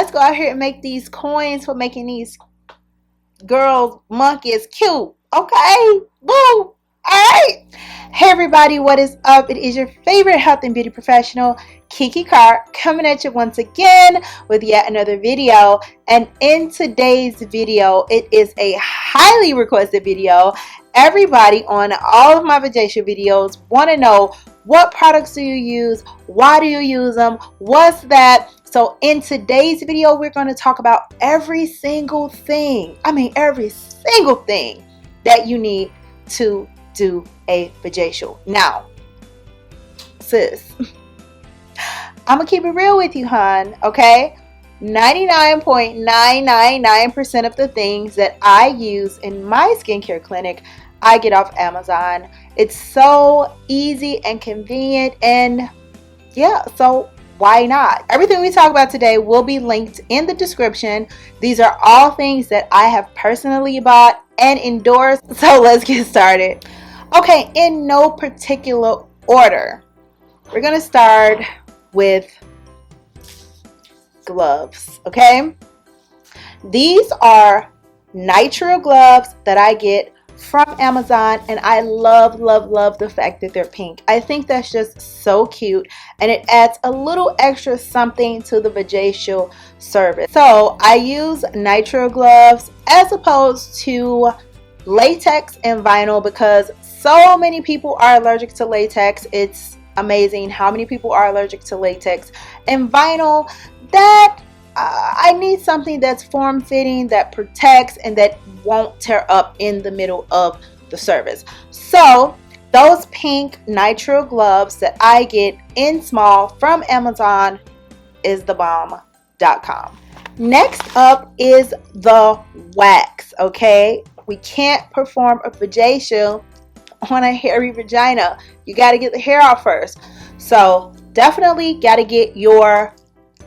let's go out here and make these coins for making these girls monkeys cute. Okay, boo. Alright. Hey everybody, what is up? It is your favorite health and beauty professional, KiKi Carr, coming at you once again with yet another video. And in today's video, it is a highly requested video. Everybody on all of my Vajacial videos want to know, what products do you use? Why do you use them? What's that? So in today's video, we're going to talk about every single thing. Every single thing that you need to do a Vajacial. Now, sis, I'm gonna keep it real with you, hon, okay? 99.999% of the things that I use in my skincare clinic, I get off Amazon. It's so easy and convenient, and yeah, so why not? Everything we talk about today will be linked in the description. These are all things that I have personally bought and endorsed, so let's get started. Okay, in no particular order, we're gonna start with gloves, okay? These are nitrile gloves that I get from Amazon, and I love the fact that they're pink. I think that's just so cute, and it adds a little extra something to the Vajacial service. So I use nitrile gloves as opposed to latex and vinyl, because so many people are allergic to latex. It's amazing how many people are allergic to latex and vinyl. That I need something that's form-fitting, that protects, and that won't tear up in the middle of the service. So those pink nitrile gloves that I get in small from Amazon is thebomb.com. Next up is the wax, okay? We can't perform a Vajacial on a hairy vagina. You got to get the hair off first. So definitely got to get your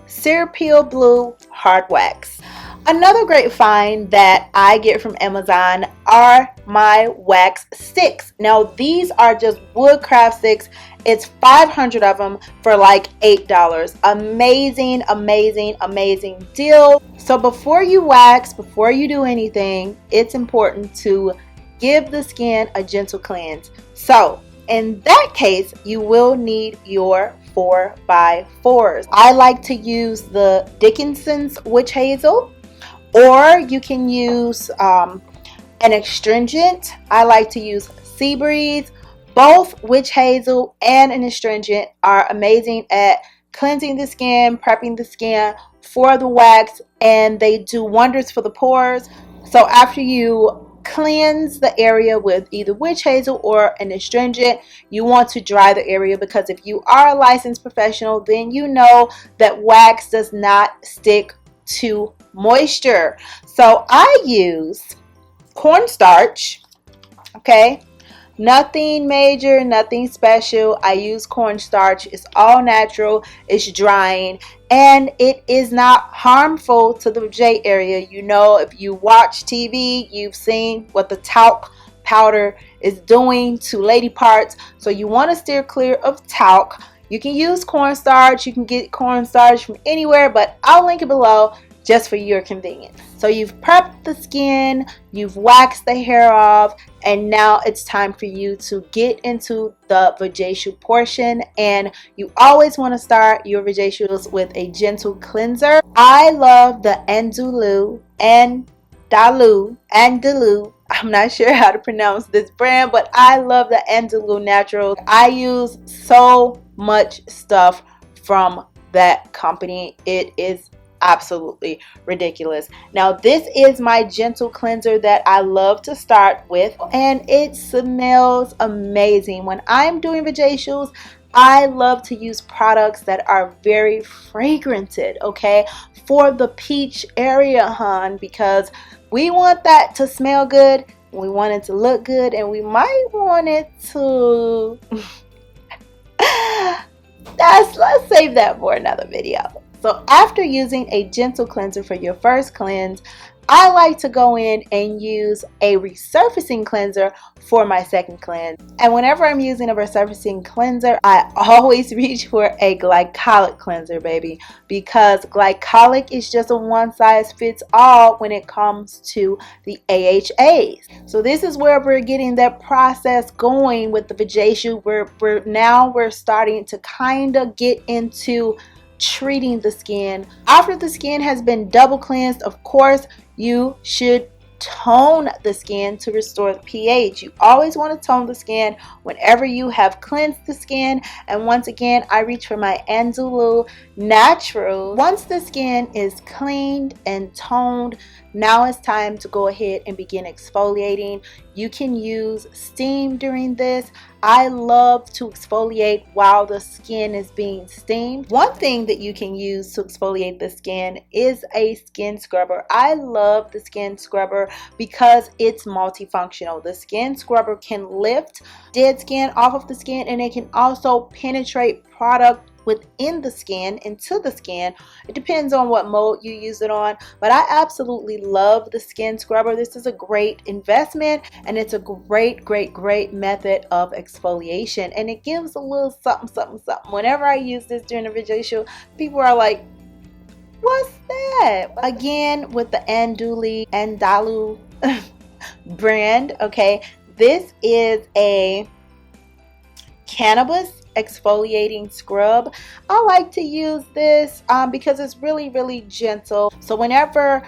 Cereal Blue hard wax. Another great find that I get from Amazon are my wax sticks. Now these are just woodcraft sticks. It's 500 of them for like $8. Amazing, amazing, amazing deal. So before you wax, before you do anything, it's important to give the skin a gentle cleanse. So in that case, you will need your 4x4s. I like to use the Dickinson's Witch Hazel, or you can use an astringent. I like to use Sea Breeze. Both Witch Hazel and an astringent are amazing at cleansing the skin, prepping the skin for the wax, and they do wonders for the pores. So after you cleanse the area with either Witch Hazel or an astringent, you want to dry the area, because if you are a licensed professional, then you know that wax does not stick to moisture. So I use cornstarch, okay? Nothing major, nothing special. I use cornstarch. It's all natural, it's drying, and it is not harmful to the J area. You know, if you watch TV, you've seen what the talc powder is doing to lady parts. So you want to steer clear of talc. You can use cornstarch. You can get cornstarch from anywhere, but I'll link it below just for your convenience. So you've prepped the skin, you've waxed the hair off, and now it's time for you to get into the Vajacial portion. And you always want to start your Vajacials with a gentle cleanser. I love the Andalou. I'm not sure how to pronounce this brand, but I love the Andalou Naturals. I use so much stuff from that company. It is absolutely ridiculous. Now this is my gentle cleanser that I love to start with, and it smells amazing. When I'm doing Vajacials, I love to use products that are very fragranted, okay, for the peach area, hon, because we want that to smell good, we want it to look good, and we might want it to let's save that for another video. So after using a gentle cleanser for your first cleanse, I like to go in and use a resurfacing cleanser for my second cleanse. And whenever I'm using a resurfacing cleanser, I always reach for a glycolic cleanser, baby, because glycolic is just a one size fits all when it comes to the AHAs. So this is where we're getting that process going with the Vajacial. We're starting to kind of get into treating the skin. After the skin has been double cleansed, of course, you should tone the skin to restore the pH. You always want to tone the skin whenever you have cleansed the skin. And once again, I reach for my Anzulu Natural. Once the skin is cleaned and toned, now it's time to go ahead and begin exfoliating. You can use steam during this. I love to exfoliate while the skin is being steamed. One thing that you can use to exfoliate the skin is a skin scrubber. I love the skin scrubber because it's multifunctional. The skin scrubber can lift dead skin off of the skin, and it can also penetrate product within the skin, into the skin. It depends on what mode you use it on, but I absolutely love the skin scrubber. This is a great investment, and it's a great method of exfoliation, and it gives a little something. Whenever I use this during the Vajacial, people are like, what's that? Again, with the Andalu brand. Okay, this is a cannabis exfoliating scrub. I like to use this because it's really gentle. So whenever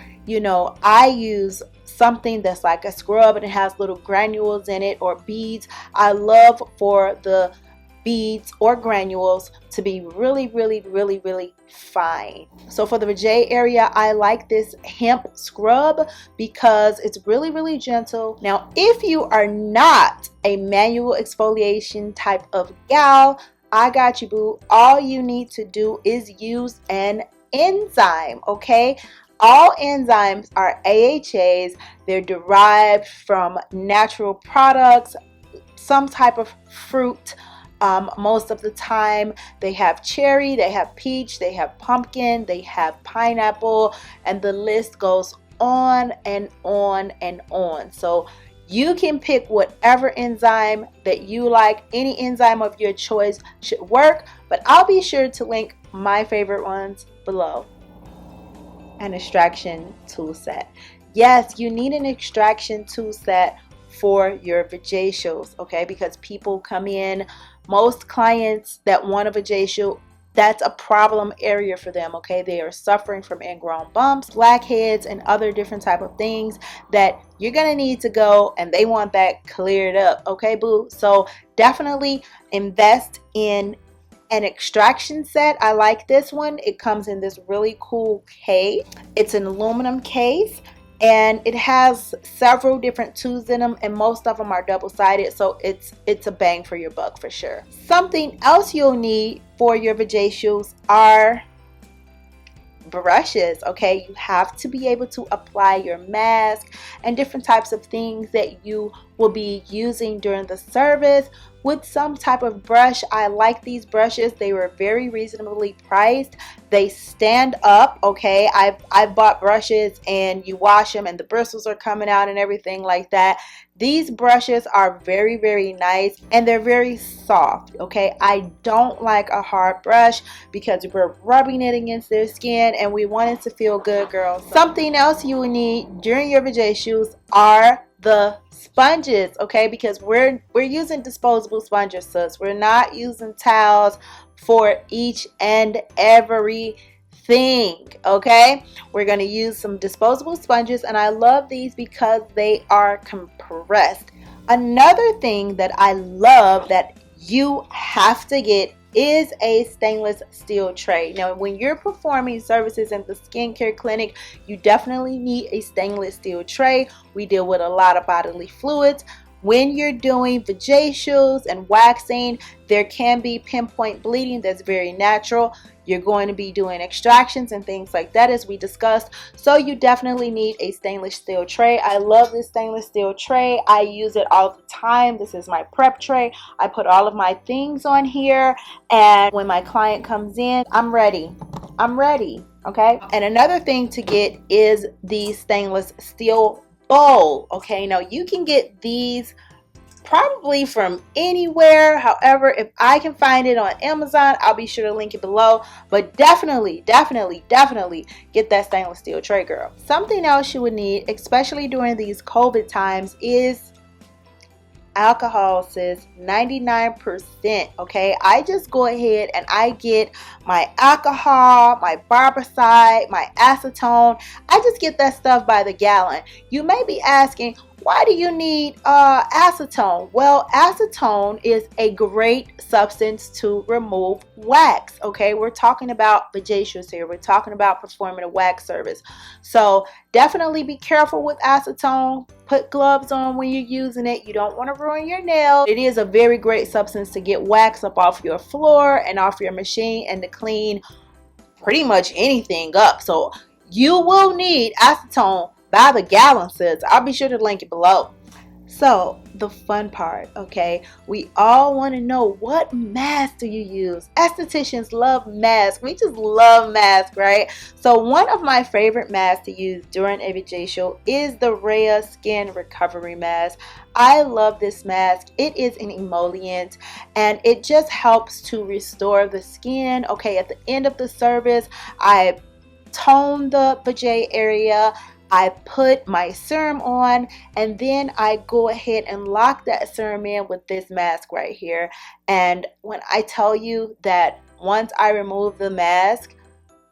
I use something that's like a scrub and it has little granules in it or beads, I love for the beads or granules to be really fine. So for the Vajay area, I like this hemp scrub because it's really gentle. Now, if you are not a manual exfoliation type of gal, I got you, boo. All you need to do is use an enzyme, okay? All enzymes are AHAs. They're derived from natural products, some type of fruit. Most of the time they have cherry, they have peach, they have pumpkin, they have pineapple, and the list goes on and on and on. So you can pick whatever enzyme that you like. Any enzyme of your choice should work, but I'll be sure to link my favorite ones below. An extraction tool set. Yes, you need an extraction tool set for your Vajacials, okay? Because people come in, most clients that want a Vajacial, that's a problem area for them, okay? They are suffering from ingrown bumps, blackheads, and other different type of things that you're gonna need to go, and they want that cleared up, okay, boo? So definitely invest in an extraction set. I like this one. It comes in this really cool case. It's an aluminum case, and it has several different tubes in them, and most of them are double-sided, so it's a bang for your buck for sure. Something else you'll need for your Vajacials are brushes, okay? You have to be able to apply your mask and different types of things that you will be using during the service with some type of brush. I like these brushes. They were very reasonably priced. They stand up, okay? I've bought brushes and you wash them and the bristles are coming out and everything like that. These brushes are very nice, and they're very soft, okay? I don't like a hard brush because we're rubbing it against their skin and we want it to feel good, girls. Something else you will need during your Vajacials are the sponges, okay? Because we're using disposable sponges, sis. We're not using towels for each and every thing, okay? We're going to use some disposable sponges, and I love these because they are compressed. Another thing that I love that you have to get is a stainless steel tray. Now, when you're performing services in the skincare clinic, you definitely need a stainless steel tray. We deal with a lot of bodily fluids. When you're doing Vajacials and waxing, there can be pinpoint bleeding. That's very natural. You're going to be doing extractions and things like that, as we discussed. So you definitely need a stainless steel tray. I love this stainless steel tray. I use it all the time. This is my prep tray. I put all of my things on here, and when my client comes in, I'm ready. I'm ready. Okay. And another thing to get is the stainless steel bowl. Okay. Now you can get these probably from anywhere. However, if I can find it on Amazon, I'll be sure to link it below. But definitely get that stainless steel tray, girl. Something else you would need, especially during these COVID times, is alcohol, sis. 99%. Okay, I just go ahead and I get my alcohol, my barbicide, my acetone. I just get that stuff by the gallon. You may be asking, why do you need acetone? Well, acetone is a great substance to remove wax. Okay, we're talking about vajacials here. We're talking about performing a wax service. So definitely be careful with acetone. Put gloves on when you're using it. You don't want to ruin your nails. It is a very great substance to get wax up off your floor and off your machine and to clean pretty much anything up. So you will need acetone by the gallon, sis. I'll be sure to link it below. So the fun part, okay, we all want to know, what mask do you use? Estheticians love masks. We just love masks, right? So one of my favorite masks to use during a vajacial is the Rhea Skin Recovery Mask. I love this mask. It is an emollient and it just helps to restore the skin. Okay, at the end of the service, I tone the vajay area, I put my serum on, and then I go ahead and lock that serum in with this mask right here. And when I tell you that once I remove the mask,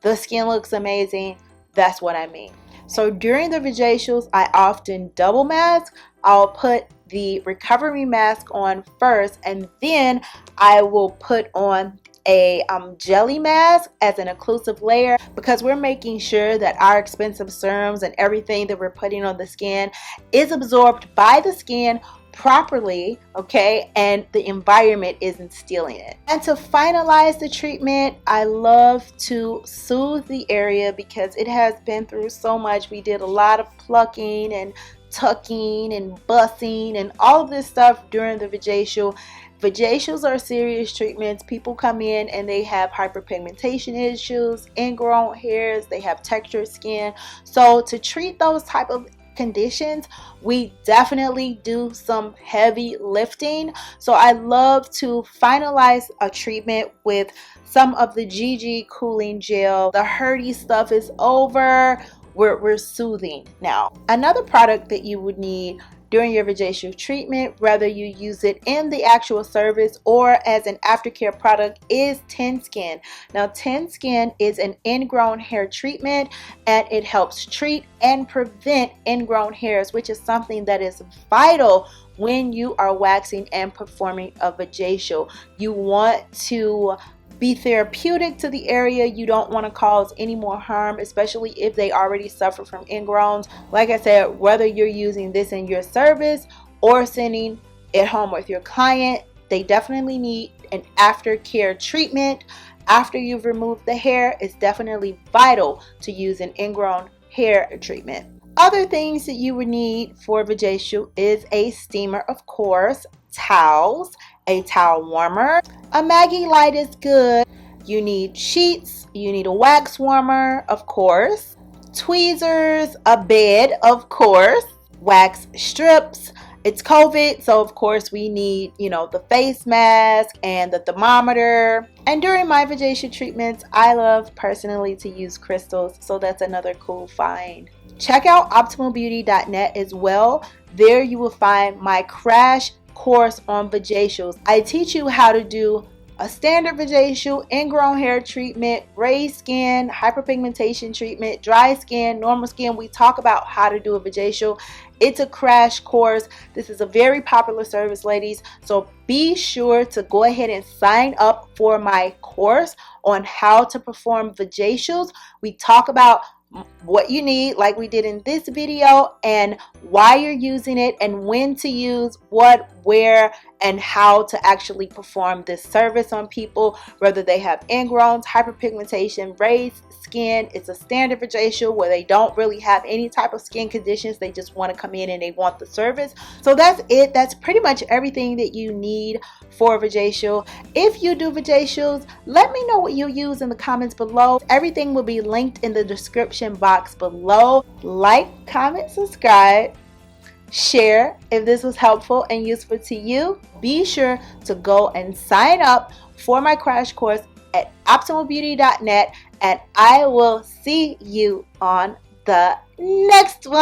the skin looks amazing, that's what I mean. So during the vajacials, I often double mask. I'll put the recovery mask on first, and then I will put on a jelly mask as an occlusive layer, because we're making sure that our expensive serums and everything that we're putting on the skin is absorbed by the skin properly, okay, and the environment isn't stealing it. And to finalize the treatment, I love to soothe the area because it has been through so much. We did a lot of plucking and tucking and bussing and all of this stuff during the vajacial. Vajacials are serious treatments. People come in and they have hyperpigmentation issues, ingrown hairs, they have textured skin. So to treat those type of conditions, we definitely do some heavy lifting. So I love to finalize a treatment with some of the GG cooling gel. The hurty stuff is over. We're soothing now. Another product that you would need during your vajacial treatment, whether you use it in the actual service or as an aftercare product, is Thin Skin. Now, Thin Skin is an ingrown hair treatment and it helps treat and prevent ingrown hairs, which is something that is vital when you are waxing and performing a vajacial. You want to be therapeutic to the area. You don't want to cause any more harm, especially if they already suffer from ingrowns. Like I said, whether you're using this in your service or sending it home with your client, they definitely need an aftercare treatment. After you've removed the hair, it's definitely vital to use an ingrown hair treatment. Other things that you would need for vajacial is a steamer, of course, towels, a towel warmer, a Maggie light is good. You need sheets, you need a wax warmer, of course, tweezers, a bed, of course, wax strips. It's COVID, so of course we need, the face mask and the thermometer. And during my vajacial treatments, I love personally to use crystals, so that's another cool find. Check out optimalbeauty.net as well. There you will find my crash course on vajacials. I teach you how to do a standard vajacial, ingrown hair treatment, raised skin, hyperpigmentation treatment, dry skin, normal skin. We talk about how to do a vajacial. It's a crash course. This is a very popular service, ladies. So be sure to go ahead and sign up for my course on how to perform vajacials. We talk about what you need like we did in this video, and why you're using it, and when to use what, where, and how to actually perform this service on people, whether they have ingrowns, hyperpigmentation, raised skin. It's a standard Vajacial where they don't really have any type of skin conditions. They just want to come in and they want the service. So that's it. That's pretty much everything that you need for Vajacial. If you do Vajacials, let me know what you use in the comments below. Everything will be linked in the description box below. Like, comment, subscribe, share if this was helpful and useful to you. Be sure to go and sign up for my crash course at optimalbeauty.net, and I will see you on the next one.